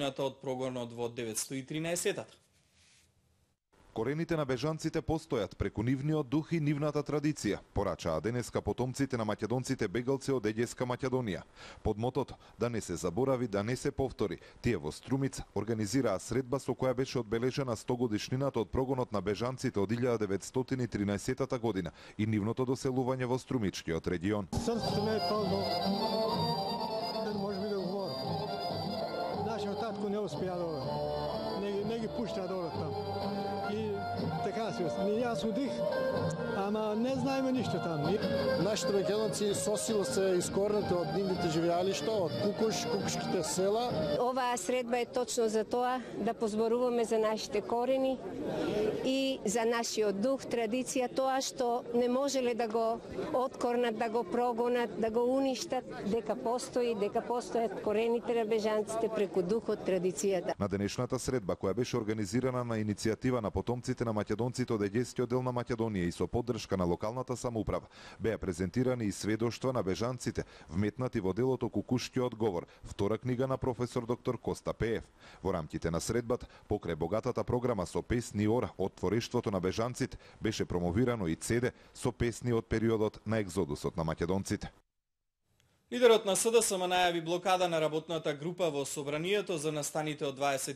од прогонот во 913-тата. Корените на бежанците постојат преку нивниот дух и нивната традиција, порачаа денеска потомците на македонците бегалци од Егејска Македонија. Под мотото да не се заборави, да не се повтори, тие во Струмица организираа средба со која беше одбележена 100 годишнината од прогонот на бежанците од 1913 година и нивното доселување во Струмичкиот регион. Срцето не е пълно, не може би да говори. Нашиот татко не успеа да не ги пушта да одат там. И така се остане. Јас удих, ама не знаеме ништо таму. Нашите македонци со сила се искорнати од нивните живеалишта, од Кукуш, кукушките села. Оваа средба е точно за тоа да позборуваме за нашите корени и за нашиот дух, традиција, тоа што не можеле да го откорнат, да го прогонат, да го уништат, дека постојат корените на бежанците преку духот, традицијата. На денешната средба, која беше организирана на иницијатива на потомците на македонците од Егејскиот дел на Македонија и со поддршка на локалната самоуправа, беа презентирани и сведоштва на бежанците, вметнати во делото Кукушкиот говор, втора книга на професор доктор Коста Пеев. Во рамките на средбата, покрај богатата програма со песни и ора од творештвото на бежанците, беше промовирано и CD со песни од периодот на екзодусот на македонците. Лидерот на СДСМ најави блокада на работната група во Собранието за настаните од 21